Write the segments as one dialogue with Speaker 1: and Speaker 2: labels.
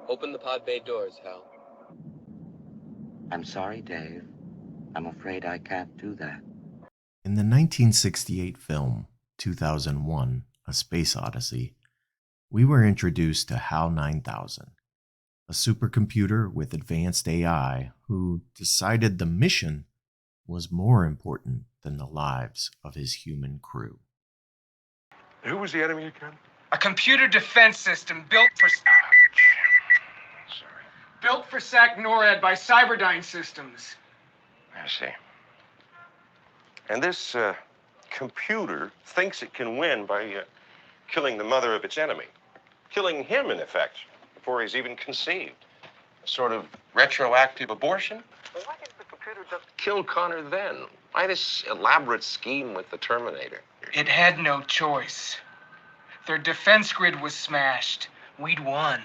Speaker 1: Open the pod bay doors, Hal.
Speaker 2: I'm sorry, Dave. I'm afraid I can't do that.
Speaker 3: In the 1968 film 2001, A Space Odyssey, we were introduced to HAL 9000, a supercomputer with advanced AI who decided the mission was more important than the lives of his human crew.
Speaker 4: Who was the enemy again?
Speaker 5: A computer defense system built for SAC NORAD by Cyberdyne Systems.
Speaker 4: I see. And this computer thinks it can win by killing the mother of its enemy. Killing him, in effect, before he's even conceived. A sort of retroactive abortion? Well, why didn't the computer just kill Connor then? Why this elaborate scheme with the Terminator?
Speaker 5: It had no choice. Their defense grid was smashed. We'd won.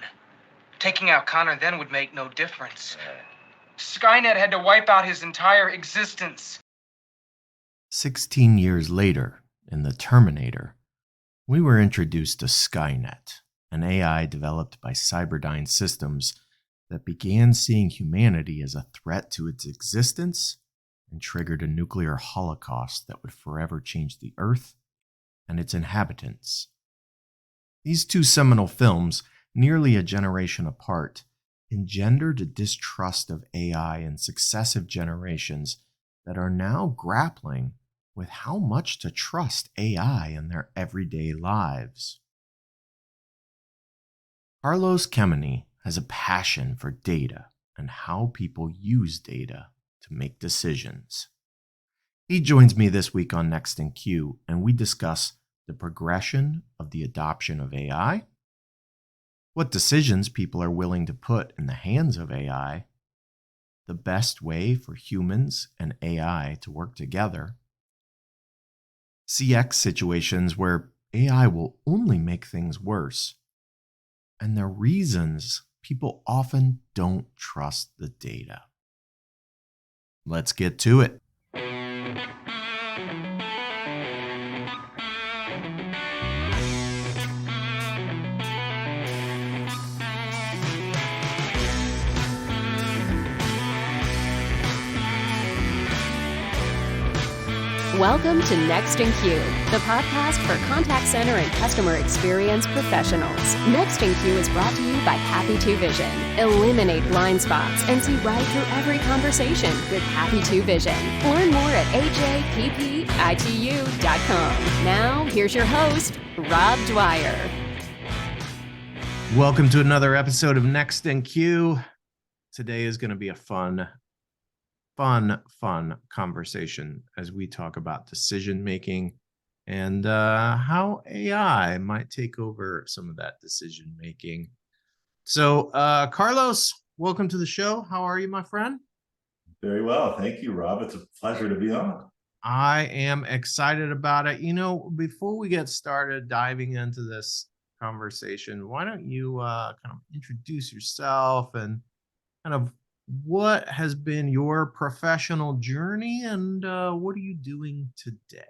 Speaker 5: Taking out Connor then would make no difference. Skynet had to wipe out his entire existence.
Speaker 3: 16 years later, in the Terminator, we were introduced to Skynet, an AI developed by Cyberdyne Systems that began seeing humanity as a threat to its existence and triggered a nuclear holocaust that would forever change the Earth and its inhabitants. These two seminal films, nearly a generation apart, engendered a distrust of AI in successive generations that are now grappling with how much to trust AI in their everyday lives. Carlos Kemeny has a passion for data and how people use data to make decisions. He joins me this week on Next in Queue, and we discuss the progression of the adoption of AI, what decisions people are willing to put in the hands of AI, the best way for humans and AI to work together, CX situations where AI will only make things worse, and the reasons people often don't trust the data. Let's get to it.
Speaker 6: Welcome to Next in Queue, the podcast for contact center and customer experience professionals. Next in Queue is brought to you by Happy 2 Vision. Eliminate blind spots and see right through every conversation with Happy 2 Vision. Learn more at ajppitu.com. Now, here's your host, Rob Dwyer.
Speaker 3: Welcome to another episode of Next in Queue. Today is going to be a fun conversation as we talk about decision making and how AI might take over some of that decision making. So, Carlos, welcome to the show. How are you, my friend?
Speaker 7: Very well. Thank you, Rob. It's a pleasure to be on.
Speaker 3: I am excited about it. You know, before we get started diving into this conversation, why don't you kind of introduce yourself and kind of what has been your professional journey and what are you doing today?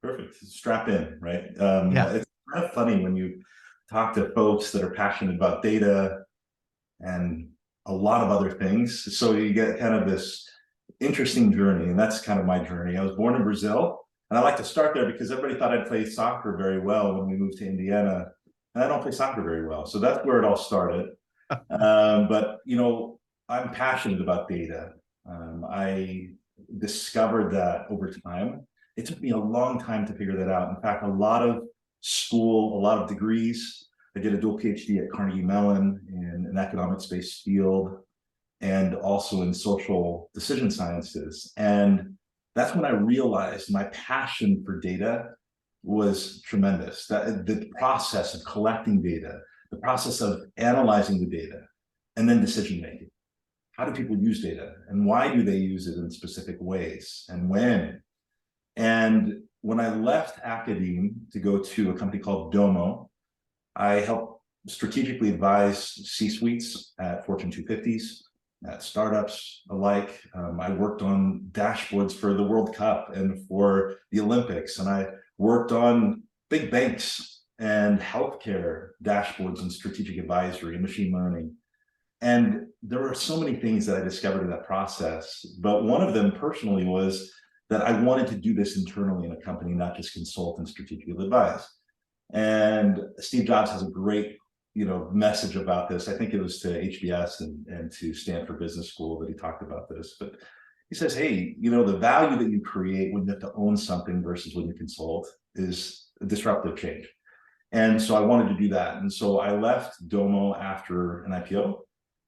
Speaker 7: Perfect. Strap in, right?
Speaker 3: Yeah.
Speaker 7: It's kind of funny when you talk to folks that are passionate about data and a lot of other things. So you get kind of this interesting journey, and that's kind of my journey. I was born in Brazil, and I like to start there because everybody thought I'd play soccer very well when we moved to Indiana, and I don't play soccer very well. So that's where it all started. But, you know, I'm passionate about data. I discovered that over time. It took me a long time to figure that out. In fact, a lot of school, a lot of degrees. I did a dual PhD at Carnegie Mellon in an economics-based field and also in social decision sciences. And that's when I realized my passion for data was tremendous. That the process of collecting data, the process of analyzing the data, and then decision making. How do people use data, and why do they use it in specific ways, and when? And when I left academe to go to a company called Domo, I helped strategically advise C-suites at Fortune 250s, at startups alike. I worked on dashboards for the World Cup and for the Olympics, and I worked on big banks and healthcare dashboards and strategic advisory and machine learning. And there were so many things that I discovered in that process. But one of them personally was that I wanted to do this internally in a company, not just consult and strategically advise. And Steve Jobs has a great, message about this. I think it was to HBS and to Stanford Business School that he talked about this. But he says, hey, the value that you create when you have to own something versus when you consult is a disruptive change. And so I wanted to do that. And so I left Domo after an IPO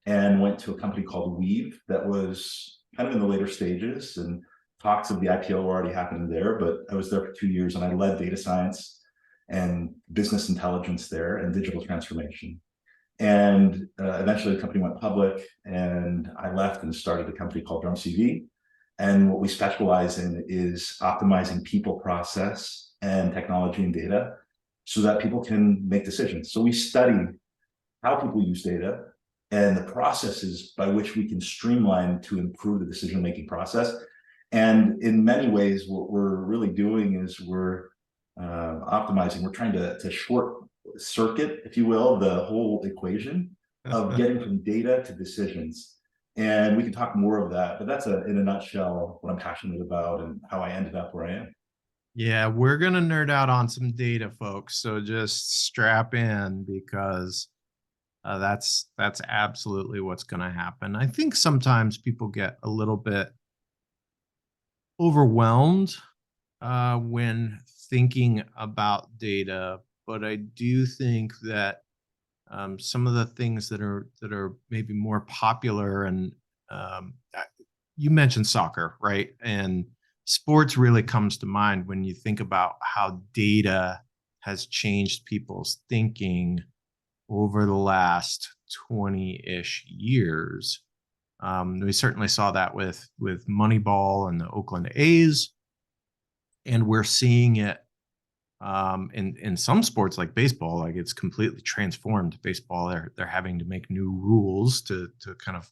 Speaker 7: and went to a company called Weave that was kind of in the later stages, and talks of the IPO were already happening there. But I was there for 2 years and I led data science and business intelligence there and digital transformation. And eventually the company went public and I left and started a company called Drum CV. And what we specialize in is optimizing people, process, and technology and data so that people can make decisions. So we study how people use data and the processes by which we can streamline to improve the decision-making process. And in many ways, what we're really doing is we're optimizing. We're trying to short circuit, if you will, the whole equation of getting from data to decisions. And we can talk more of that, but that's in a nutshell what I'm passionate about and how I ended up where I am.
Speaker 3: Yeah, we're going to nerd out on some data, folks. So just strap in, because that's absolutely what's going to happen. I think sometimes people get a little bit overwhelmed when thinking about data, but I do think that some of the things that are maybe more popular, and you mentioned soccer, right? And sports really comes to mind when you think about how data has changed people's thinking over the last 20-ish years. We certainly saw that with Moneyball and the Oakland A's, and we're seeing it in some sports like baseball. Like, it's completely transformed baseball. They're having to make new rules to kind of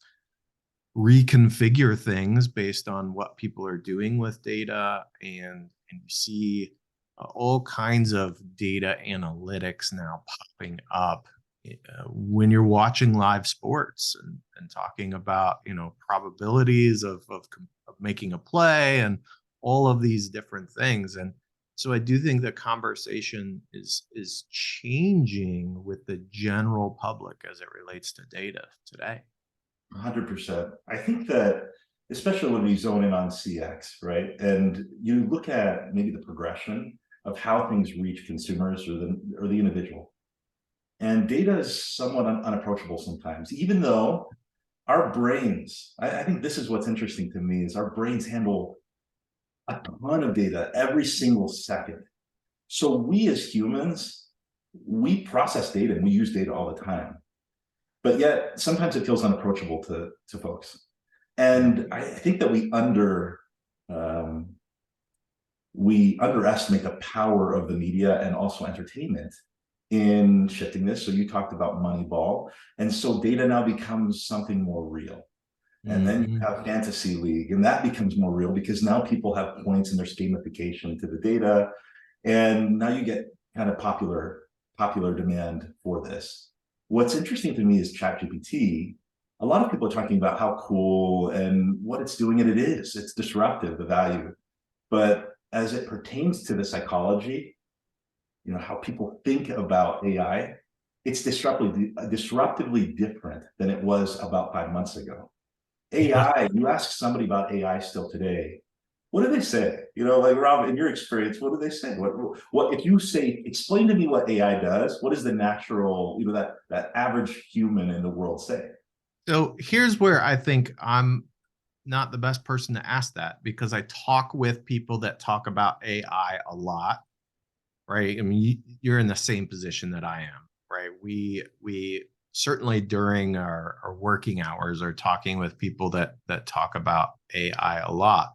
Speaker 3: reconfigure things based on what people are doing with data, and you see all kinds of data analytics now popping up when you're watching live sports and talking about probabilities of making a play and all of these different things. And so I do think the conversation is changing with the general public as it relates to data today.
Speaker 7: 100%. I think that, especially when we zone in on CX, right? And you look at maybe the progression of how things reach consumers or the individual. And data is somewhat unapproachable sometimes, even though our brains, I think this is what's interesting to me, is our brains handle a ton of data every single second. So we as humans, we process data and we use data all the time. But yet sometimes it feels unapproachable to folks. And I think that we underestimate the power of the media and also entertainment in shifting this. So you talked about Moneyball. And so data now becomes something more real. And then you have Fantasy League, and that becomes more real because now people have points and there's gamification to the data. And now you get kind of popular demand for this. What's interesting to me is ChatGPT. A lot of people are talking about how cool and what it's doing, and it's disruptive, the value. But as it pertains to the psychology, how people think about AI, it's disruptively different than it was about 5 months ago. AI, you ask somebody about AI still today, what do they say? Like, Rob, in your experience, what do they say? What if you say, explain to me what AI does, what does the natural, that average human in the world say?
Speaker 3: So here's where I think I'm not the best person to ask that, because I talk with people that talk about AI a lot, right? I mean, you're in the same position that I am, right? We certainly during our working hours are talking with people that talk about AI a lot.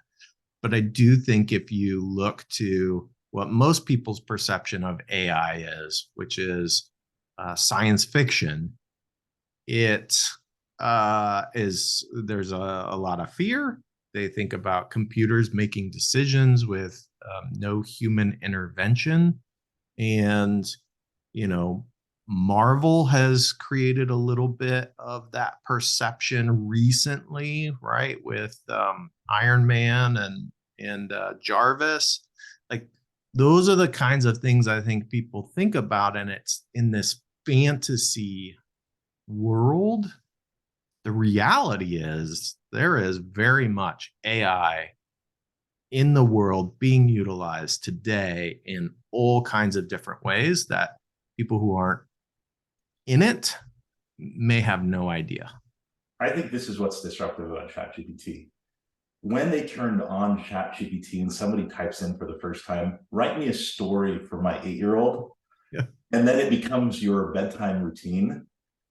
Speaker 3: But I do think if you look to what most people's perception of AI is, which is science fiction, there's a lot of fear. They think about computers making decisions with no human intervention. And you know, Marvel has created a little bit of that perception recently, right? With Iron Man and Jarvis. Like those are the kinds of things I think people think about, and it's in this fantasy world. The reality is there is very much AI in the world being utilized today in all kinds of different ways that people who aren't in it may have no idea.
Speaker 7: I think this is what's disruptive about ChatGPT. When they turned on ChatGPT and somebody types in for the first time, write me a story for my 8-year-old,
Speaker 3: Yeah.
Speaker 7: and then it becomes your bedtime routine.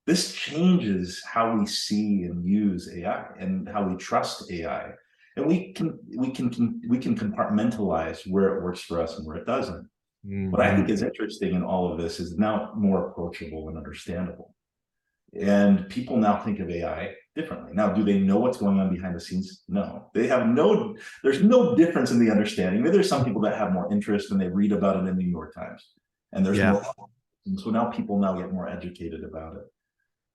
Speaker 7: This changes how we see and use AI and how we trust AI. And we can compartmentalize where it works for us and where it doesn't.
Speaker 3: Mm-hmm.
Speaker 7: What I think is interesting in all of this is now more approachable and understandable. And people now think of AI differently. Now, do they know what's going on behind the scenes? No. There's no difference in the understanding. Maybe there's some people that have more interest and they read about it in the New York Times. And there's more. And so now people get more educated about it.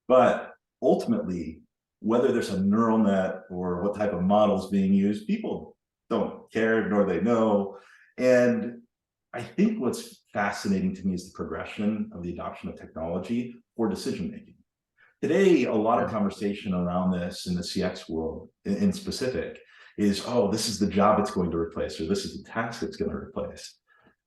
Speaker 7: But ultimately, whether there's a neural net or what type of model is being used, people don't care, nor they know. And I think what's fascinating to me is the progression of the adoption of technology for decision making. Today, a lot of conversation around this in the CX world in specific is, oh, this is the job it's going to replace, or this is the task it's going to replace.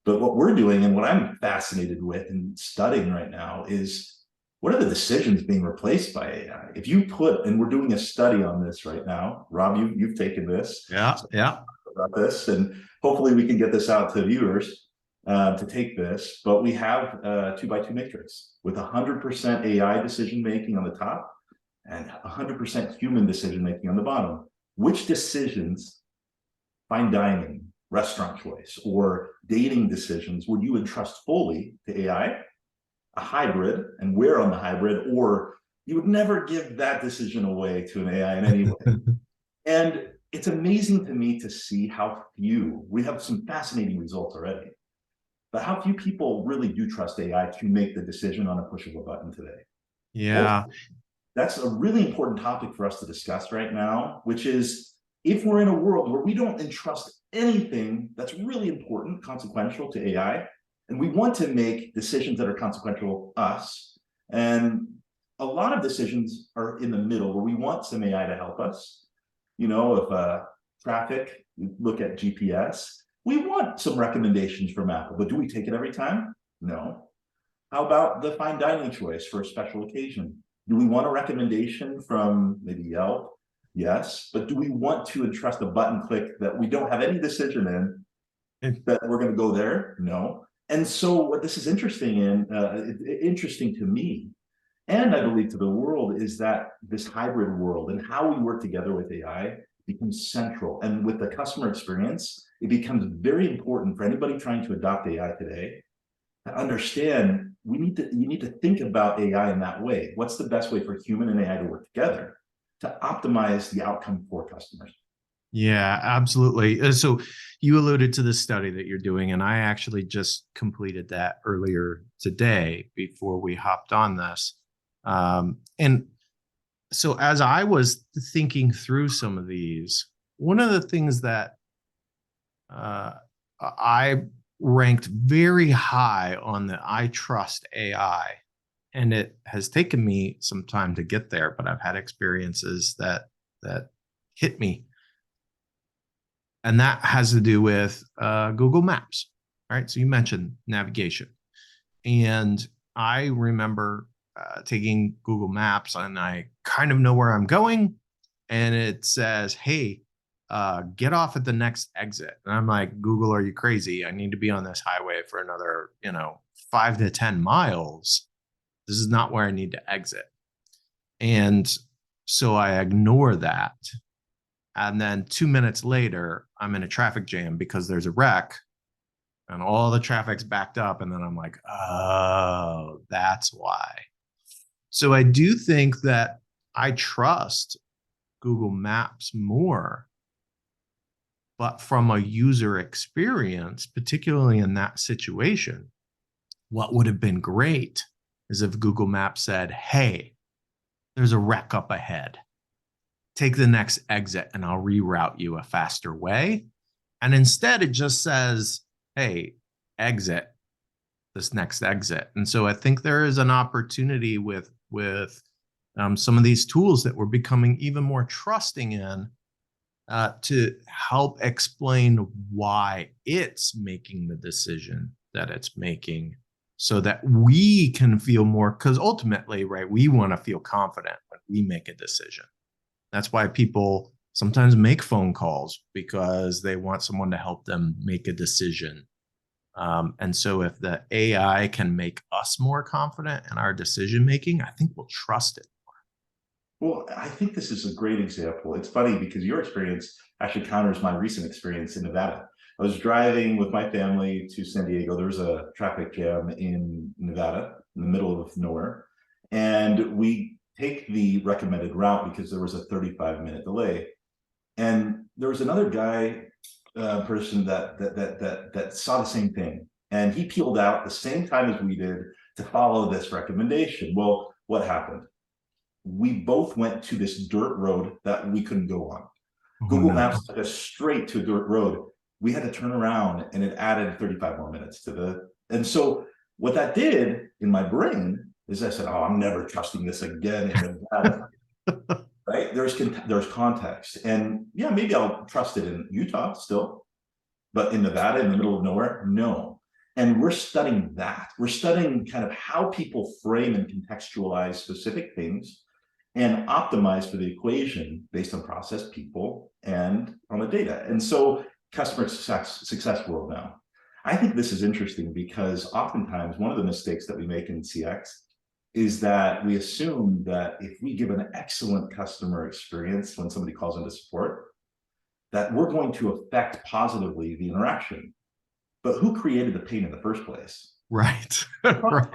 Speaker 7: But what we're doing and what I'm fascinated with and studying right now is, what are the decisions being replaced by AI? If you put, and we're doing a study on this right now, Rob, you've taken this.
Speaker 3: Yeah.
Speaker 7: About this, and hopefully we can get this out to viewers to take this. But we have a 2x2 matrix with 100% AI decision making on the top and 100% human decision making on the bottom. Which decisions, fine dining, restaurant choice, or dating decisions would you entrust fully to AI? A hybrid, and where on the hybrid, or you would never give that decision away to an AI in any way. And it's amazing to me to see how few, we have some fascinating results already, but how few people really do trust AI to make the decision on a push of a button today.
Speaker 3: Yeah.
Speaker 7: Well, that's a really important topic for us to discuss right now, which is, if we're in a world where we don't entrust anything that's really important, consequential to AI, and we want to make decisions that are consequential us, and a lot of decisions are in the middle where we want some AI to help us. You know, if traffic, look at GPS, we want some recommendations from Apple, but do we take it every time? No. How about the fine dining choice for a special occasion? Do we want a recommendation from maybe Yelp? Yes, but do we want to entrust a button click that we don't have any decision in, that we're going to go there? No. And so what this is interesting to me, and I believe to the world, is that this hybrid world and how we work together with AI becomes central. And with the customer experience, it becomes very important for anybody trying to adopt AI today to understand you need to think about AI in that way. What's the best way for human and AI to work together to optimize the outcome for customers?
Speaker 3: Yeah, absolutely. So you alluded to the study that you're doing, and I actually just completed that earlier today before we hopped on this. And so as I was thinking through some of these, one of the things that I ranked very high on the I trust AI, and it has taken me some time to get there, but I've had experiences that hit me. And that has to do with Google Maps, right? So you mentioned navigation. And I remember taking Google Maps, and I kind of know where I'm going. And it says, hey, get off at the next exit. And I'm like, Google, are you crazy? I need to be on this highway for another, 5 to 10 miles. This is not where I need to exit. And so I ignore that. And then 2 minutes later, I'm in a traffic jam because there's a wreck and all the traffic's backed up. And then I'm like, oh, that's why. So I do think that I trust Google Maps more, but from a user experience, particularly in that situation, What would have been great is if Google Maps said, hey, there's a wreck up ahead. Take the next exit and I'll reroute you a faster way. And instead it just says, hey, exit this next exit. And so I think there is an opportunity with some of these tools that we're becoming even more trusting in to help explain why it's making the decision that it's making, so that we can feel more, because ultimately, right, we want to feel confident when we make a decision. That's why people sometimes make phone calls, because they want someone to help them make a decision. And so if the AI can make us more confident in our decision making, I think we'll trust it more.
Speaker 7: Well, I think this is a great example. It's funny because your experience actually counters my recent experience in Nevada. I was driving with my family to San Diego. There was a traffic jam in Nevada, in the middle of nowhere. And we take the recommended route because there was a 35-minute delay. And there was another person that saw the same thing. And he peeled out the same time as we did to follow this recommendation. Well, what happened? We both went to this dirt road that we couldn't go on. Google Maps took us straight to a dirt road. We had to turn around, and it added 35 more minutes to the. And so what that did in my brain is I said, oh, I'm never trusting this again in Nevada. Right? There's context. And yeah, maybe I'll trust it in Utah still, but in Nevada, in the middle of nowhere, no. And we're studying that. We're studying kind of how people frame and contextualize specific things and optimize for the equation based on process, people, and on the data. And so customer success world now. I think this is interesting because oftentimes one of the mistakes that we make in CX is that we assume that if we give an excellent customer experience when somebody calls into support, that we're going to affect positively the interaction. But who created the pain in the first place?
Speaker 3: Right. Right.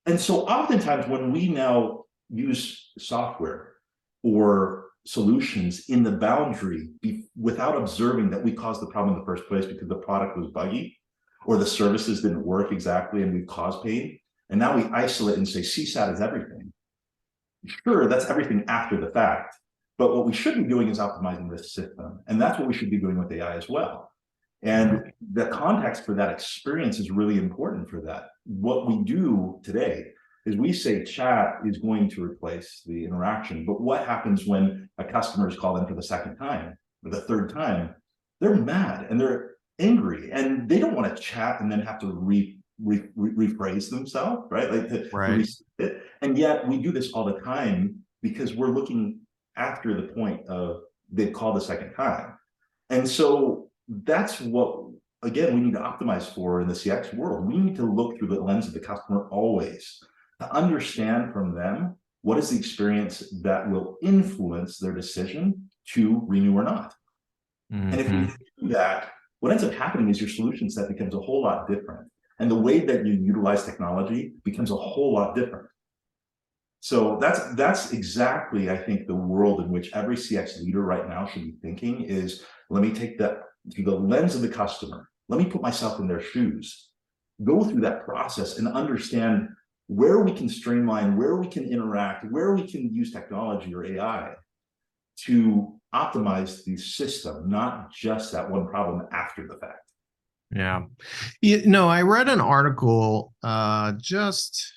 Speaker 7: And so oftentimes when we now use software or solutions in the boundary without observing that we caused the problem in the first place because the product was buggy or the services didn't work exactly and we caused pain, and now we isolate and say CSAT is everything. Sure, that's everything after the fact, but what we should be doing is optimizing this system, and that's what we should be doing with AI as well. And the context for that experience is really important for that. What we do today is we say chat is going to replace the interaction, but what happens when a customer is called in for the second time or the third time? They're mad and they're angry and they don't want to chat and then have to rephrase themselves, right? Like to it. And yet we do this all the time because we're looking after the point of they've called the second time. And so that's what, again, we need to optimize for in the CX world. We need to look through the lens of the customer always to understand from them what is the experience that will influence their decision to renew or not. And if you do that, what ends up happening is your solution set becomes a whole lot different. And the way that you utilize technology becomes a whole lot different. So that's exactly, I think, the world in which every CX leader right now should be thinking is, let me take that through the lens of the customer. Let me put myself in their shoes, go through that process and understand where we can streamline, where we can interact, where we can use technology or AI to optimize the system, not just that one problem after the fact.
Speaker 3: Yeah. I read an article just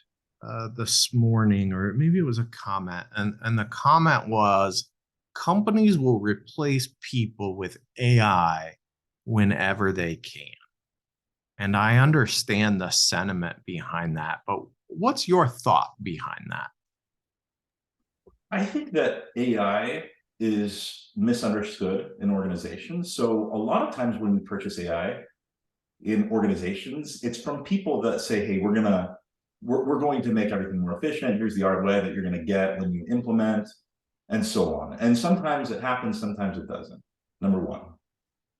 Speaker 3: this morning, or maybe it was a comment, and the comment was, companies will replace people with AI whenever they can. And I understand the sentiment behind that, but what's your thought behind that?
Speaker 7: I think that AI is misunderstood in organizations. So a lot of times when we purchase AI in organizations, it's from people that say, hey, we're going to make everything more efficient. Here's the ROI that you're going to get when you implement, and so on. And sometimes it happens, sometimes it doesn't, number one.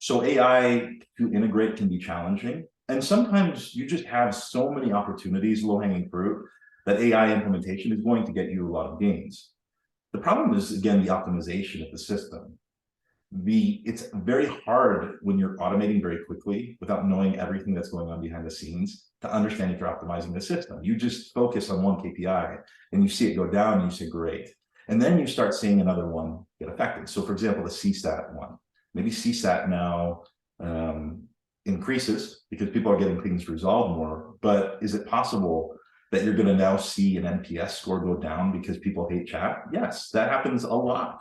Speaker 7: So AI to integrate can be challenging. And sometimes you just have so many opportunities, low-hanging fruit, that AI implementation is going to get you a lot of gains. The problem is, again, the optimization of the system. it's very hard when you're automating very quickly without knowing everything that's going on behind the scenes to understand if you're optimizing the system. You just focus on one KPI and you see it go down and you say, great. And then you start seeing another one get affected. So for example, the CSAT one, maybe CSAT now increases because people are getting things resolved more, but is it possible that you're going to now see an NPS score go down because people hate chat? Yes, that happens a lot.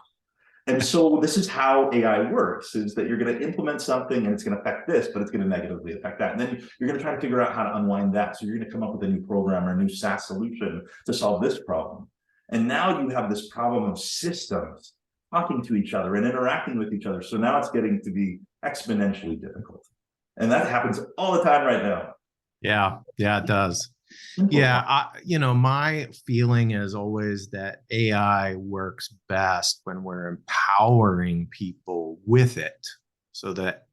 Speaker 7: And so this is how AI works, is that you're going to implement something and it's going to affect this, but it's going to negatively affect that. And then you're going to try to figure out how to unwind that. So you're going to come up with a new program or a new SaaS solution to solve this problem. And now you have this problem of systems talking to each other and interacting with each other. So now it's getting to be exponentially difficult. And that happens all the time right now.
Speaker 3: Yeah, it does. Yeah, my feeling is always that AI works best when we're empowering people with it so that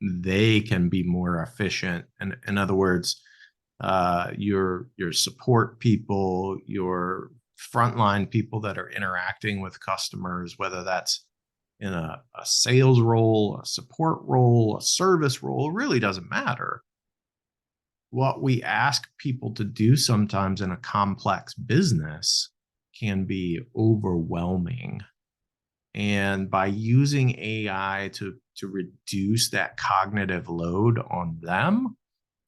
Speaker 3: they can be more efficient. And in other words, your support people, your frontline people that are interacting with customers, whether that's in a sales role, a support role, a service role, it really doesn't matter. What we ask people to do sometimes in a complex business can be overwhelming. And by using AI to reduce that cognitive load on them,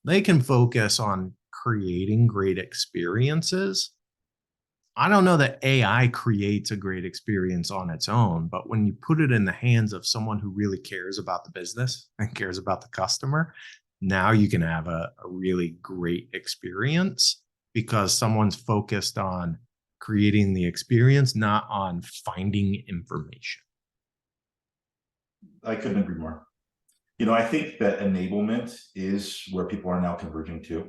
Speaker 3: they can focus on creating great experiences. I don't know that AI creates a great experience on its own, but when you put it in the hands of someone who really cares about the business and cares about the customer, now you can have a really great experience because someone's focused on creating the experience, not on finding information.
Speaker 7: I couldn't agree more. I think that enablement is where people are now converging to.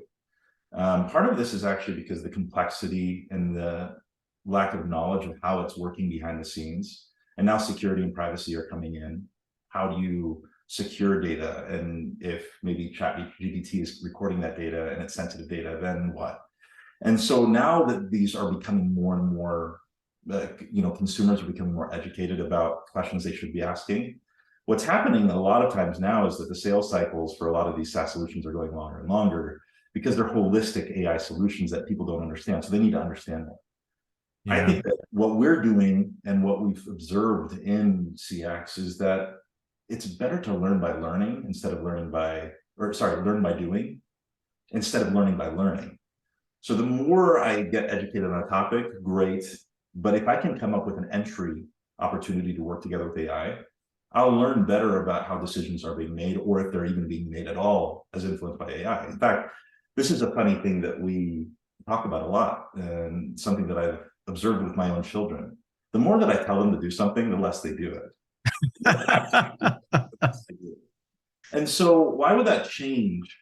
Speaker 7: Part of this is actually because the complexity and the lack of knowledge of how it's working behind the scenes, and now security and privacy are coming in. How do you secure data? And if maybe ChatGPT is recording that data and it's sensitive data, then what? And so now that these are becoming more and more, consumers are becoming more educated about questions they should be asking. What's happening a lot of times now is that the sales cycles for a lot of these SaaS solutions are going longer and longer because they're holistic AI solutions that people don't understand. So they need to understand that. Yeah. I think that what we're doing and what we've observed in CX is that it's better to learn by learning instead of learn by doing instead of learning by learning. So the more I get educated on a topic, great. But if I can come up with an entry opportunity to work together with AI, I'll learn better about how decisions are being made, or if they're even being made at all as influenced by AI. In fact, this is a funny thing that we talk about a lot, and something that I've observed with my own children. The more that I tell them to do something, the less they do it. And so why would that change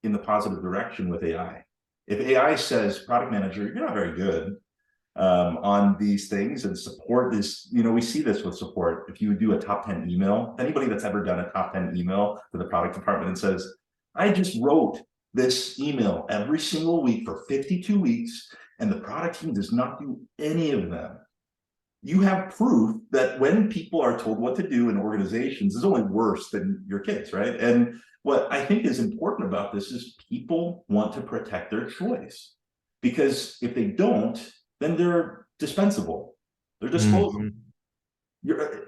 Speaker 7: in the positive direction with AI? If AI says, product manager, you're not very good on these things, and support is, we see this with support. If you do a top 10 email, anybody that's ever done a top 10 email to the product department and says, I just wrote this email every single week for 52 weeks, and the product team does not do any of them. You have proof that when people are told what to do in organizations, it's only worse than your kids, right? And what I think is important about this is people want to protect their choice, because if they don't, then they're dispensable. They're disposable.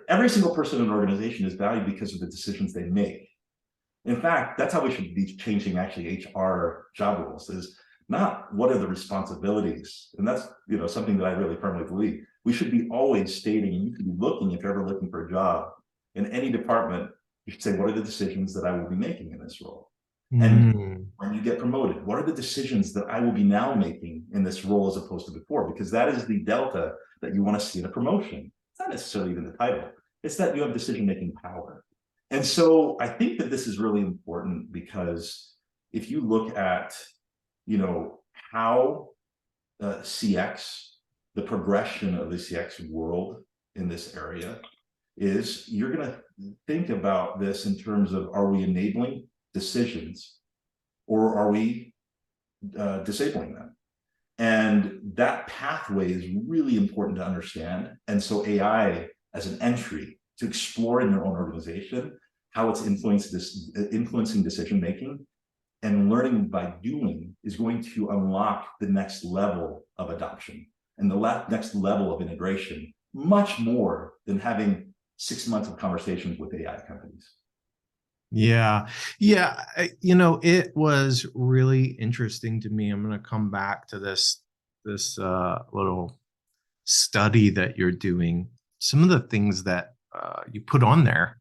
Speaker 7: Every single person in an organization is valued because of the decisions they make. In fact, that's how we should be changing actually HR job roles, is not what are the responsibilities. And that's something that I really firmly believe. We should be always stating, and you could be looking, if you're ever looking for a job in any department, you should say, what are the decisions that I will be making in this role? And when you get promoted, what are the decisions that I will be now making in this role as opposed to before? Because that is the delta that you want to see in a promotion. It's not necessarily even the title. It's that you have decision-making power. And so I think that this is really important, because if you look at, how CX, the progression of the CX world in this area is, you're going to think about this in terms of, are we enabling decisions, or are we disabling them? And that pathway is really important to understand. And so AI as an entry to explore in their own organization how it's influencing decision making. And learning by doing is going to unlock the next level of adoption and the next level of integration, much more than having 6 months of conversations with AI companies.
Speaker 3: Yeah. Yeah. It was really interesting to me. I'm going to come back to this little study that you're doing. Some of the things that you put on there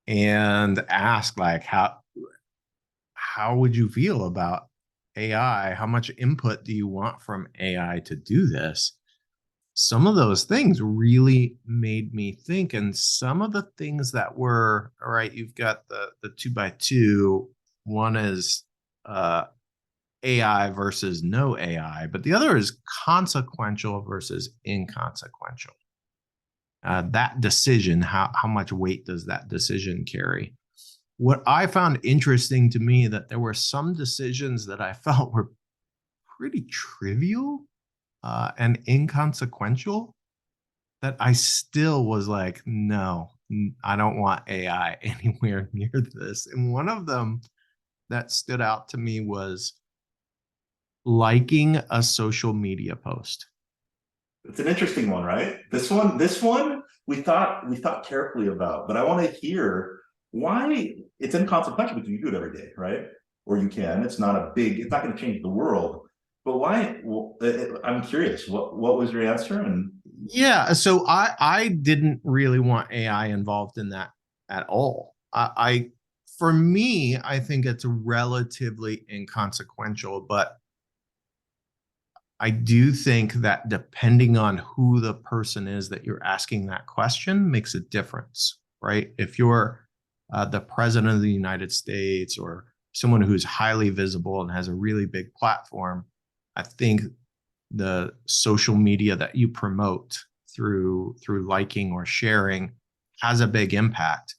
Speaker 3: and ask, like, how would you feel about AI? How much input do you want from AI to do this? Some of those things really made me think. And some of the things that were, all right, you've got the 2x2. One is AI versus no AI, but the other is consequential versus inconsequential. That decision, how much weight does that decision carry? What I found interesting to me, that there were some decisions that I felt were pretty trivial and inconsequential, that I still was like, no, I don't want AI anywhere near this. And one of them that stood out to me was liking a social media post.
Speaker 7: It's an interesting one, right? This one we thought carefully about, but I want to hear why. It's inconsequential because you do it every day, right? Or you can. It's not going to change the world. But why? Well, I'm curious. What was your answer? And
Speaker 3: yeah, so I didn't really want AI involved in that at all. For me, I think it's relatively inconsequential, but I do think that depending on who the person is that you're asking that question makes a difference, right? If you're the president of the United States or someone who's highly visible and has a really big platform, I think the social media that you promote through liking or sharing has a big impact.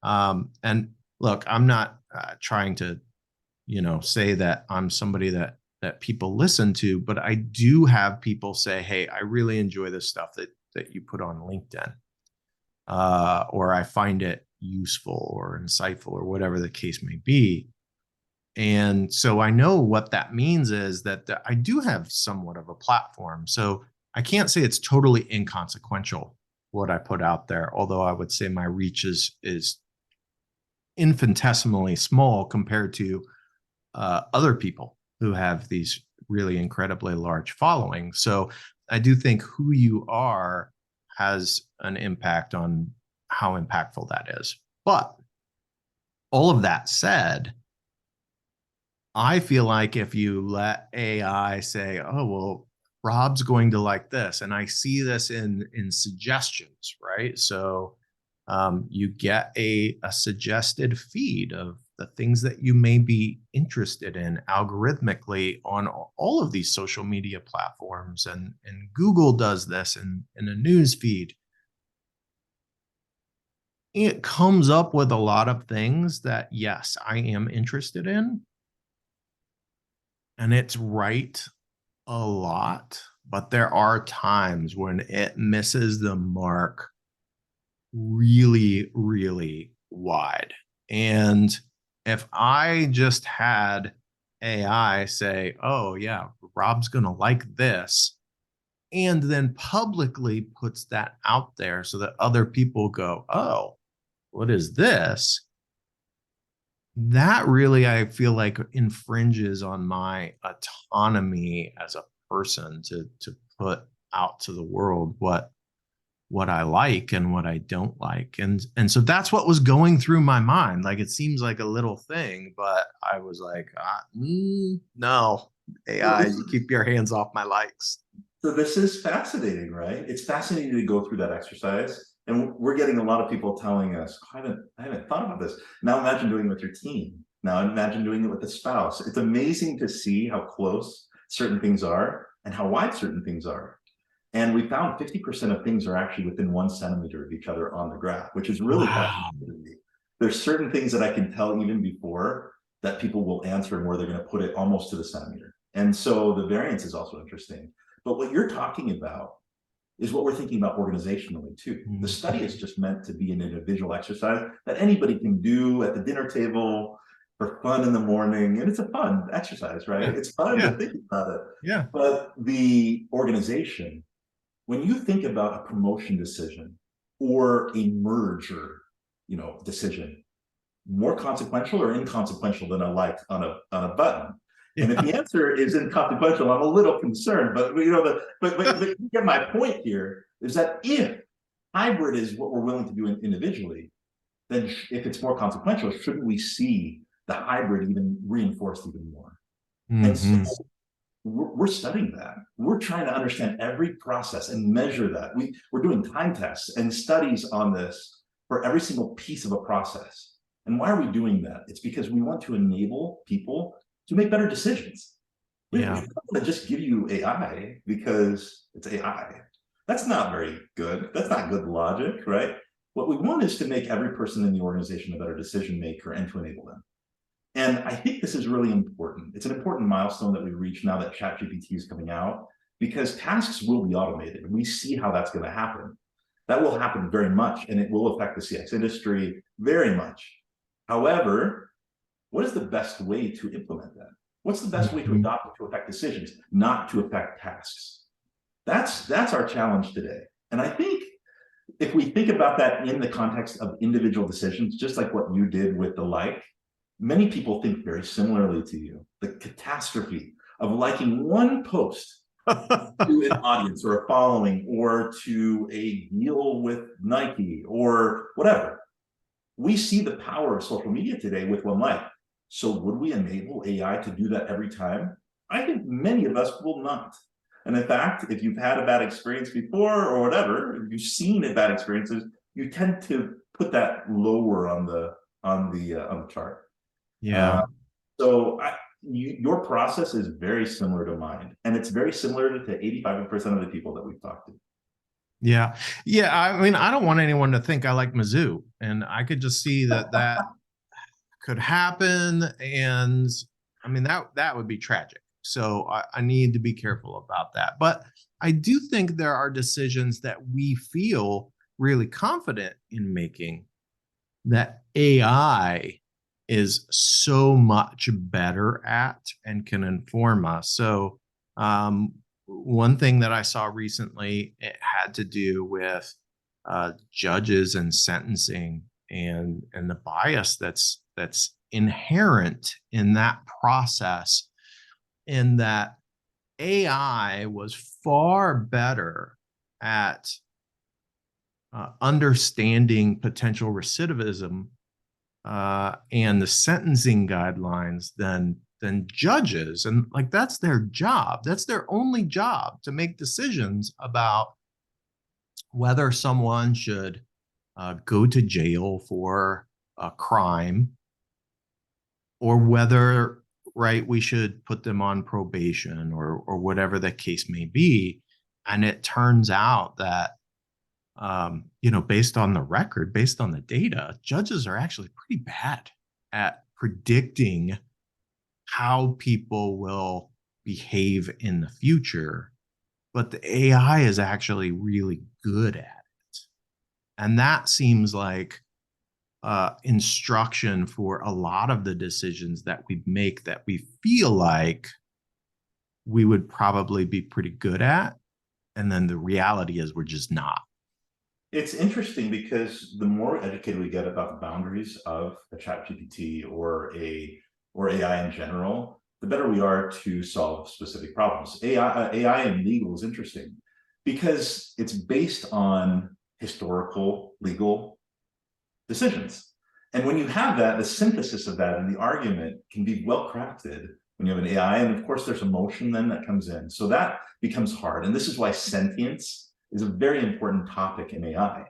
Speaker 3: And look, I'm not trying to, say that I'm somebody that people listen to, but I do have people say, hey, I really enjoy the stuff that you put on LinkedIn, or I find it useful or insightful or whatever the case may be. And so I know what that means is that I do have somewhat of a platform. So I can't say it's totally inconsequential what I put out there, although I would say my reach is infinitesimally small compared to other people who have these really incredibly large followings. So I do think who you are has an impact on how impactful that is. But all of that said, I feel like if you let AI say, oh, well, Rob's going to like this, and I see this in suggestions, right? So you get a suggested feed of the things that you may be interested in algorithmically on all of these social media platforms, and Google does this in a news feed. It comes up with a lot of things that, yes, I am interested in. And it's right a lot, but there are times when it misses the mark really, really wide. And if I just had AI say, oh, yeah, Rob's going to like this, and then publicly puts that out there so that other people go, oh, what is this? That really, I feel like, infringes on my autonomy as a person to put out to the world what I like and what I don't like. And so that's what was going through my mind. Like, it seems like a little thing, but I was like, no, AI, you keep your hands off my likes.
Speaker 7: So this is fascinating, right? It's fascinating to go through that exercise. And we're getting a lot of people telling us, I haven't thought about this. Now imagine doing it with your team. Now imagine doing it with a spouse. It's amazing to see how close certain things are and how wide certain things are. And we found 50% of things are actually within 1 centimeter of each other on the graph, which is really fascinating to me. There's certain things that I can tell even before that people will answer and where they're going to put it almost to the centimeter. And so the variance is also interesting. But what you're talking about is what we're thinking about organizationally too.
Speaker 3: Mhm.
Speaker 7: The study is just meant to be an individual exercise that anybody can do at the dinner table for fun in the morning. And it's a fun exercise, right? It's fun to think about it.
Speaker 3: Yeah.
Speaker 7: But the organization, when you think about a promotion decision or a merger, decision, more consequential or inconsequential than a like on a button? And if the answer is inconsequential, I'm a little concerned. But but you get my point here is that if hybrid is what we're willing to do individually, then if it's more consequential, shouldn't we see the hybrid even reinforced even more? And so we're studying that. We're trying to understand every process and measure that. We're doing time tests and studies on this for every single piece of a process. And why are we doing that? It's because we want to enable people to make better decisions. We don't want to just give you AI because it's AI. That's not very good. That's not good logic, right? What we want is to make every person in the organization a better decision maker and to enable them. And I think this is really important. It's an important milestone that we reach now that ChatGPT is coming out, because tasks will be automated. We see how that's going to happen. That will happen very much, and it will affect the CX industry very much. However, what is the best way to implement that? What's the best way to adopt it to affect decisions, not to affect tasks? That's our challenge today. And I think if we think about that in the context of individual decisions, just like what you did with the like, many people think very similarly to you. The catastrophe of liking one post to an audience or a following or to a deal with Nike or whatever. We see the power of social media today with one like. So would we enable AI to do that every time? I think many of us will not. And in fact, if you've had a bad experience before or whatever, if you've seen bad experiences, you tend to put that lower on the chart.
Speaker 3: Yeah.
Speaker 7: So your process is very similar to mine, and it's very similar to 85% of the people that we've talked to.
Speaker 3: Yeah. Yeah. I mean, I don't want anyone to think I like Mizzou, and I could just see that could happen. And I mean, that would be tragic. So I need to be careful about that. But I do think there are decisions that we feel really confident in making that AI is so much better at and can inform us. So one thing that I saw recently, it had to do with judges and sentencing and the bias that's inherent in that process, in that AI was far better at understanding potential recidivism and the sentencing guidelines than judges. And like, that's their job. That's their only job, to make decisions about whether someone should go to jail for a crime, or whether, right, we should put them on probation or whatever the case may be. And it turns out that based on the record, based on the data, judges are actually pretty bad at predicting how people will behave in the future, but the AI is actually really good at it. And that seems like instruction for a lot of the decisions that we make that we feel like we would probably be pretty good at. And then the reality is we're just not.
Speaker 7: It's interesting because the more educated we get about the boundaries of a ChatGPT or AI in general, the better we are to solve specific problems. AI in legal is interesting because it's based on historical legal decisions. And when you have that, the synthesis of that and the argument can be well crafted when you have an AI. And of course, there's emotion then that comes in. So that becomes hard. And this is why sentience is a very important topic in AI,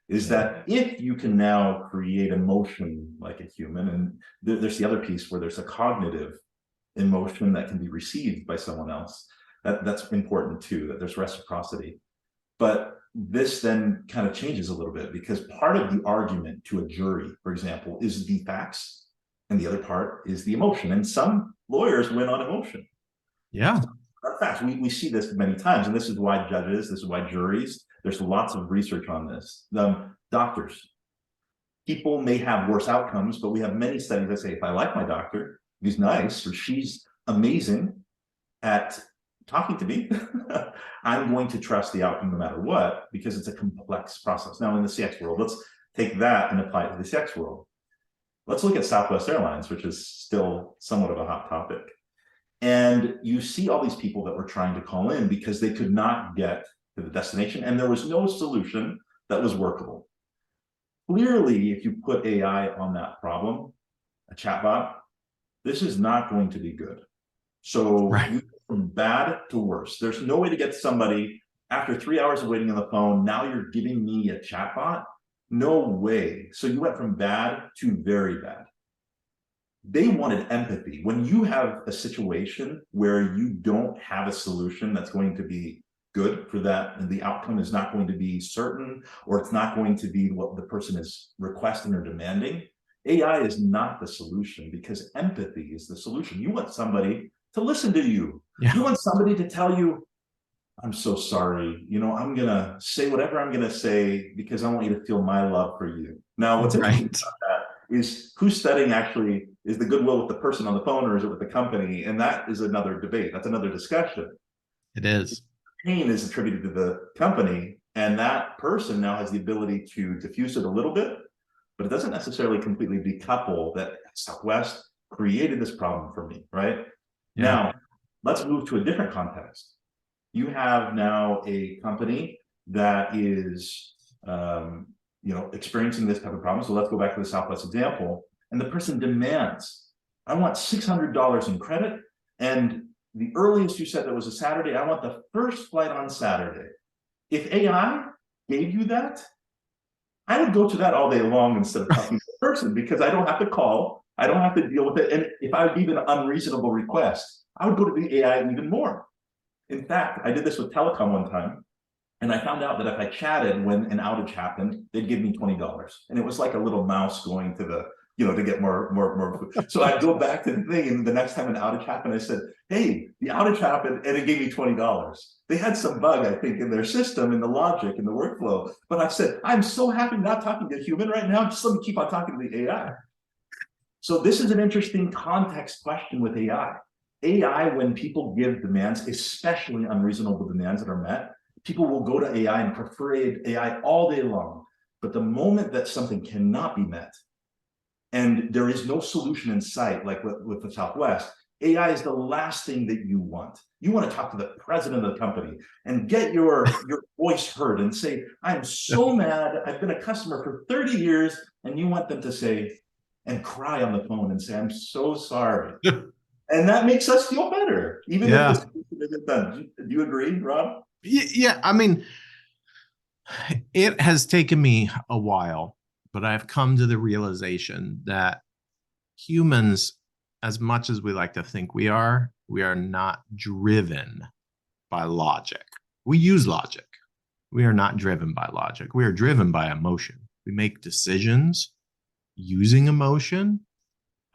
Speaker 7: is that if you can now create emotion like a human, and there's the other piece where there's a cognitive emotion that can be received by someone else, that's important too, that there's reciprocity. But this then kind of changes a little bit, because part of the argument to a jury, for example, is the facts, and the other part is the emotion. And some lawyers win on emotion.
Speaker 3: Yeah.
Speaker 7: facts. We see this many times, and this is why judges, this is why juries, there's lots of research on this. Doctors, people may have worse outcomes, but we have many studies that say, if I like my doctor, he's nice or she's amazing at talking to me, I'm going to trust the outcome no matter what, because it's a complex process. Now in the CX world, let's take that and apply it to the CX world. Let's look at Southwest Airlines, which is still somewhat of a hot topic. And you see all these people that were trying to call in because they could not get to the destination, and there was no solution that was workable. Clearly, if you put AI on that problem, a chatbot, this is not going to be good. So you go from bad to worse. There's no way to get somebody after 3 hours of waiting on the phone. Now you're giving me a chatbot? No way. So you went from bad to very bad. They wanted empathy. When you have a situation where you don't have a solution that's going to be good for that, and the outcome is not going to be certain, or it's not going to be what the person is requesting or demanding, AI is not the solution, because empathy is the solution. You want somebody to listen to you. Yeah. You want somebody to tell you, I'm so sorry, you know, I'm gonna say whatever I'm gonna say because I want you to feel my love for you. Now, what's interesting about that is who's studying actually is the goodwill with the person on the phone, or is it with the company? And that is another debate. That's another discussion.
Speaker 3: It is.
Speaker 7: Pain is attributed to the company, and that person now has the ability to diffuse it a little bit, but it doesn't necessarily completely decouple that Southwest created this problem for me, right? Yeah. Now, let's move to a different context. You have now a company that is, experiencing this type of problem. So let's go back to the Southwest example. And the person demands, I want $600 in credit. And the earliest you said that was a Saturday, I want the first flight on Saturday. If AI gave you that, I would go to that all day long instead of talking to the person, because I don't have to call, I don't have to deal with it. And if I would give an unreasonable request, I would go to the AI even more. In fact, I did this with telecom one time, and I found out that if I chatted when an outage happened, they'd give me $20. And it was like a little mouse going to the, to get more food. So I'd go back to the thing, and the next time an outage happened, I said, hey, the outage happened, and it gave me $20. They had some bug, I think, in their system, in the logic, in the workflow. But I said, I'm so happy not talking to a human right now. Just let me keep on talking to the AI. So this is an interesting context question with AI. AI, when people give demands, especially unreasonable demands that are met, people will go to AI and prefer AI all day long. But the moment that something cannot be met, and there is no solution in sight, like with the Southwest, AI is the last thing that you want. You want to talk to the president of the company and get your voice heard and say, I'm so mad, I've been a customer for 30 years, and you want them to say, and cry on the phone and say, I'm so sorry. And that makes us feel better, even if the solution isn't done. Do you agree, Rob?
Speaker 3: Yeah, I mean, it has taken me a while, but I've come to the realization that humans, as much as we like to think we are not driven by logic. We use logic. We are not driven by logic. We are driven by emotion. We make decisions using emotion,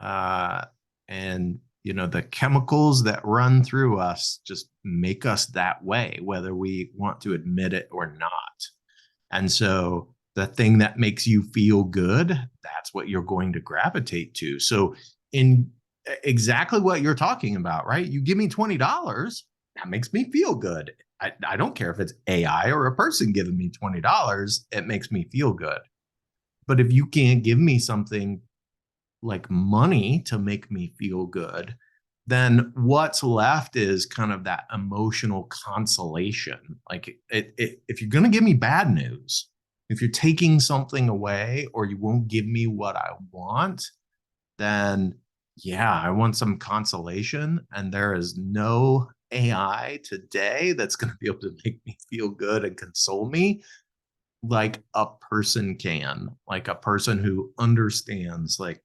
Speaker 3: and the chemicals that run through us just make us that way, whether we want to admit it or not. And so the thing that makes you feel good, that's what you're going to gravitate to. So in exactly what you're talking about, right? You give me $20, that makes me feel good. I don't care if it's AI or a person giving me $20, it makes me feel good. But if you can't give me something like money to make me feel good, then what's left is kind of that emotional consolation. Like if you're going to give me bad news, if you're taking something away or you won't give me what I want, then yeah, I want some consolation. And there is no AI today that's going to be able to make me feel good and console me like a person can, like a person who understands like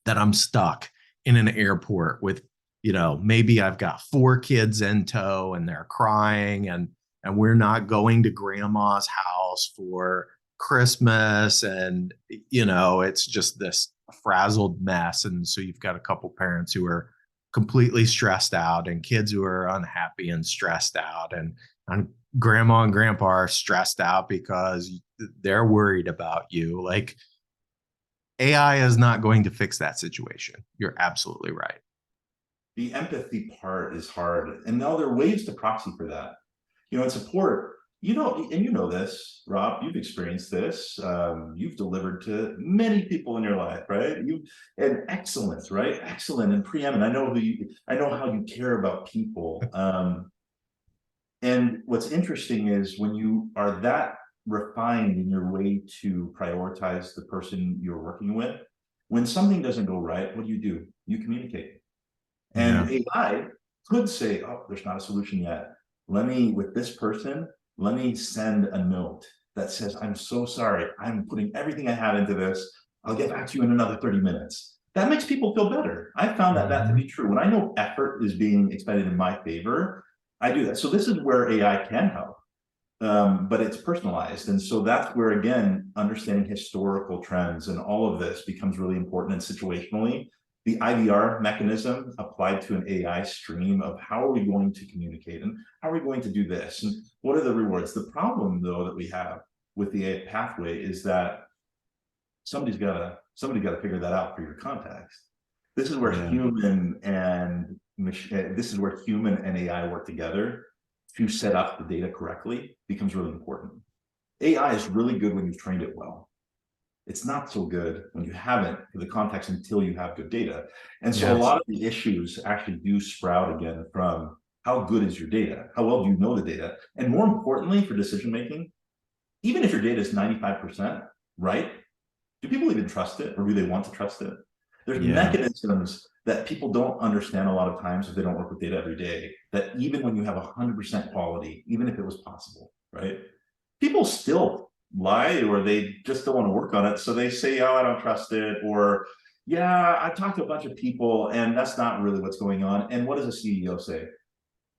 Speaker 3: that I'm stuck in an airport with, maybe I've got 4 kids in tow and they're crying and we're not going to grandma's house for Christmas. And, it's just this frazzled mess. And so you've got a couple parents who are completely stressed out, and kids who are unhappy and stressed out, and grandma and grandpa are stressed out because they're worried about you. Like, AI is not going to fix that situation. You're absolutely right.
Speaker 7: The empathy part is hard. And now there are ways to proxy for that. In support, and you know this, Rob, you've experienced this. You've delivered to many people in your life, right? And excellence, right? Excellent and preeminent. I know how you care about people. And what's interesting is when you are that refined in your way to prioritize the person you're working with, when something doesn't go right, what do? You communicate. And AI could say, oh, there's not a solution yet. With this person, let me send a note that says, I'm so sorry. I'm putting everything I have into this. I'll get back to you in another 30 minutes. That makes people feel better. I found that to be true. When I know effort is being expended in my favor, I do that. So this is where AI can help, but it's personalized. And so that's where, again, understanding historical trends and all of this becomes really important. And situationally, the IVR mechanism applied to an AI stream of how are we going to communicate and how are we going to do this and what are the rewards. The problem, though, that we have with the AI pathway is that somebody's got to figure that out for your context. This is where human and AI work together to set up the data correctly becomes really important. AI is really good when you've trained it well. It's not so good when you haven't for the context until you have good data. And so a lot of the issues actually do sprout again from how good is your data? How well do you know the data? And more importantly, for decision making, even if your data is 95% right, do people even trust it, or do they want to trust it? There's mechanisms that people don't understand a lot of times if they don't work with data every day, that even when you have 100% quality, even if it was possible, right? People still lie, or they just don't want to work on it. So they say, oh, I don't trust it. Or, yeah, I talked to a bunch of people and that's not really what's going on. And what does a CEO say?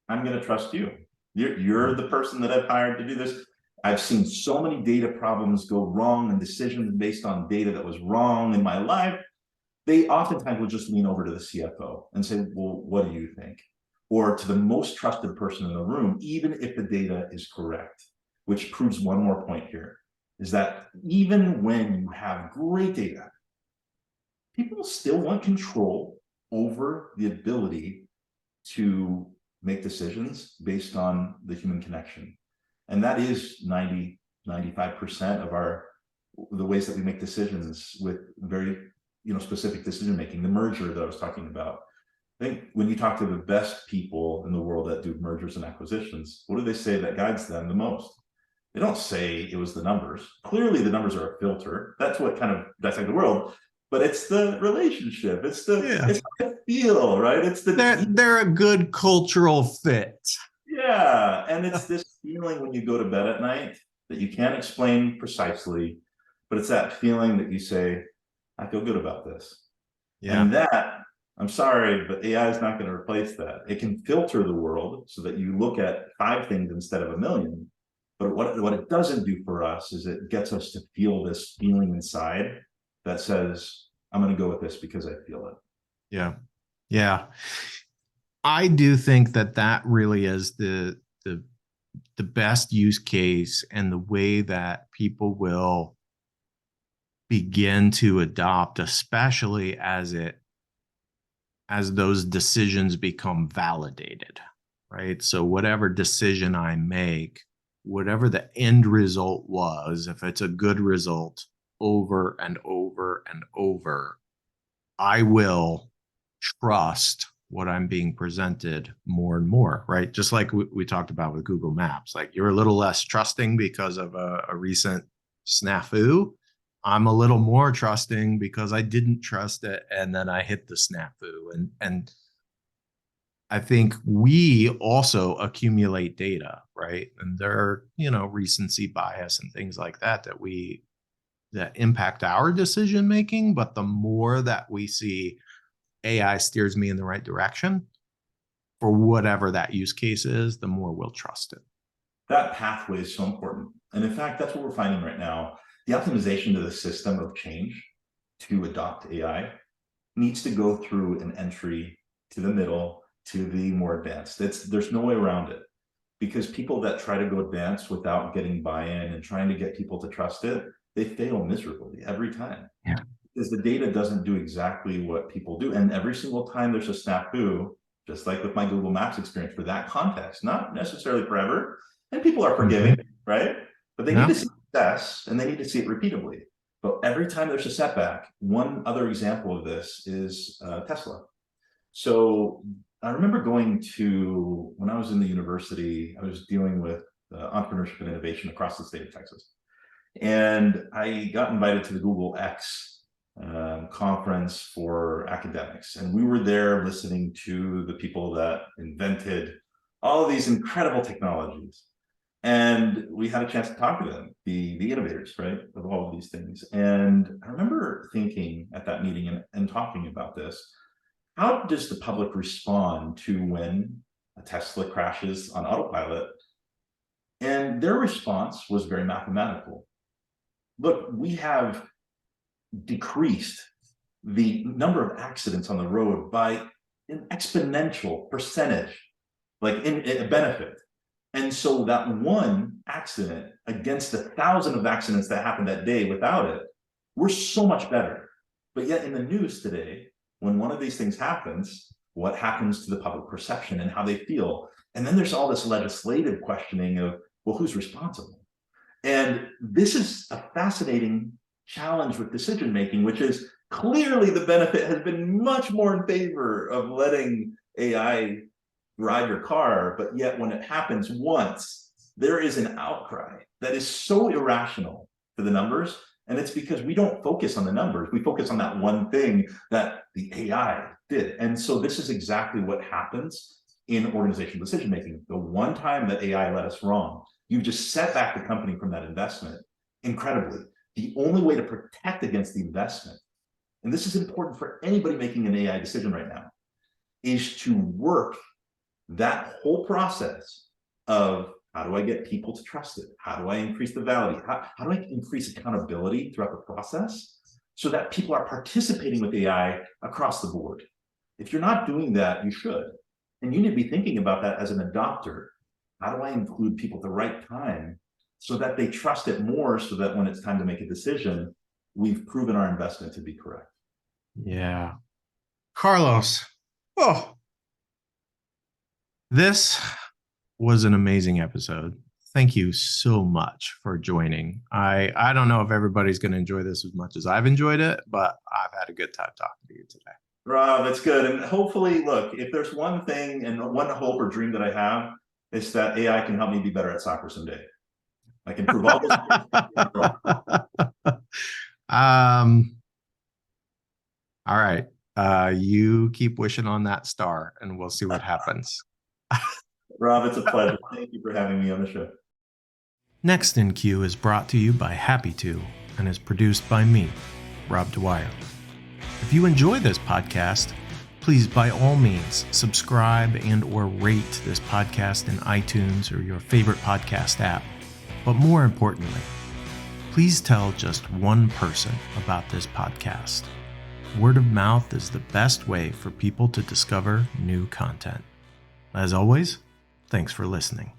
Speaker 7: I'm going to trust you. You're the person that I've hired to do this. I've seen so many data problems go wrong and decisions based on data that was wrong in my life. They oftentimes will just lean over to the CFO and say, well, what do you think? Or to the most trusted person in the room, even if the data is correct, which proves one more point here, is that even when you have great data, people still want control over the ability to make decisions based on the human connection. And that is 95% of the ways that we make decisions with very specific decision making. The merger that I was talking about, I think when you talk to the best people in the world that do mergers and acquisitions, what do they say that guides them the most? They don't say it was the numbers. Clearly the numbers are a filter. That's what kind of dissects the world. But it's the relationship. It's the feel, right? It's
Speaker 3: they're a good cultural fit.
Speaker 7: Yeah. And it's this feeling when you go to bed at night that you can't explain precisely, but it's that feeling that you say, I feel good about this. Yeah. And that, I'm sorry, but AI is not going to replace that. It can filter the world so that you look at 5 things instead of a million. But what it doesn't do for us is it gets us to feel this feeling inside that says, I'm going to go with this because I feel it.
Speaker 3: Yeah. Yeah. I do think that really is the best use case, and the way that people will begin to adopt, especially as those decisions become validated, right? So whatever decision I make, whatever the end result was, if it's a good result over and over and over, I will trust what I'm being presented more and more, right? Just like we talked about with Google Maps, like you're a little less trusting because of a recent snafu. I'm a little more trusting because I didn't trust it and then I hit the snafu. And I think we also accumulate data, right? And there are, recency bias and things like that that impact our decision making. But the more that we see AI steers me in the right direction for whatever that use case is, the more we'll trust it.
Speaker 7: That pathway is so important. And in fact, that's what we're finding right now. The optimization to the system of change to adopt AI needs to go through an entry to the middle, to the more advanced. There's no way around it, because people that try to go advanced without getting buy-in and trying to get people to trust it, they fail miserably every time.
Speaker 3: Yeah.
Speaker 7: Because the data doesn't do exactly what people do. And every single time there's a snafu, just like with my Google Maps experience for that context, not necessarily forever, and people are forgiving, right? But they need to see success, and they need to see it repeatedly. But every time there's a setback, one other example of this is Tesla. So I remember going to, when I was in the university, I was dealing with entrepreneurship and innovation across the state of Texas. And I got invited to the Google X conference for academics. And we were there listening to the people that invented all of these incredible technologies. And we had a chance to talk to them, the innovators, right, of all of these things. And I remember thinking at that meeting and talking about this, how does the public respond to when a Tesla crashes on autopilot? And their response was very mathematical. Look, we have decreased the number of accidents on the road by an exponential percentage, like in a benefit. And so that one accident against 1,000 of accidents that happened that day without it, we're so much better. But yet in the news today, when one of these things happens, what happens to the public perception and how they feel? And then there's all this legislative questioning of, well, who's responsible? And this is a fascinating challenge with decision making, which is clearly the benefit has been much more in favor of letting AI drive your car, but yet when it happens once, there is an outcry that is so irrational for the numbers. And it's because we don't focus on the numbers. We focus on that one thing that the AI did. And so this is exactly what happens in organizational decision making. The one time that AI led us wrong, you just set back the company from that investment incredibly. The only way to protect against the investment, and this is important for anybody making an AI decision right now, is to work that whole process of how do I get people to trust it? How do I increase the validity? How do I increase accountability throughout the process so that people are participating with AI across the board? If you're not doing that, you should. And you need to be thinking about that as an adopter. How do I include people at the right time so that they trust it more, so that when it's time to make a decision, we've proven our investment to be correct?
Speaker 3: Yeah. Carlos, this was an amazing episode. Thank you so much for joining. I don't know if everybody's going to enjoy this as much as I've enjoyed it, but I've had a good time talking to you today.
Speaker 7: Rob, that's good. And hopefully, look, if there's one thing and one hope or dream that I have, it's that AI can help me be better at soccer someday. I can prove all this.
Speaker 3: All right. You keep wishing on that star and we'll see what happens.
Speaker 7: Rob, it's a pleasure. Thank you for having me on the show.
Speaker 3: Next in Queue is brought to you by Happy To and is produced by me, Rob Dwyer. If you enjoy this podcast, please by all means subscribe and or rate this podcast in iTunes or your favorite podcast app. But more importantly, please tell just one person about this podcast. Word of mouth is the best way for people to discover new content. As always, thanks for listening.